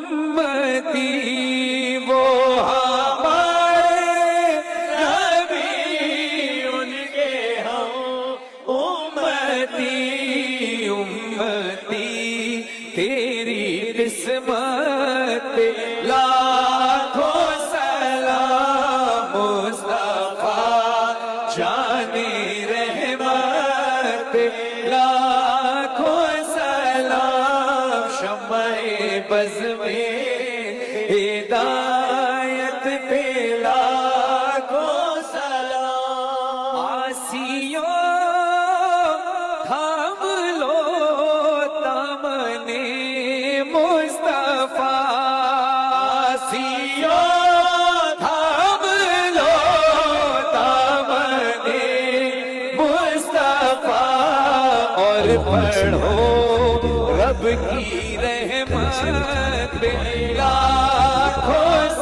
امتی وہ ہمارے نبی ان کے ہم امتی امتی تیری قسمت لاکھوں سلام مصطفیٰ جان رحمت لاکھوں سلام شمع بز میں ہدایت پہ لاکھوں سلام آسیوں تھام لو دامن مصطفیٰ آسیوں تھام لو دامن مصطفیٰ اور پڑھو رب کی رحمت لاکھوں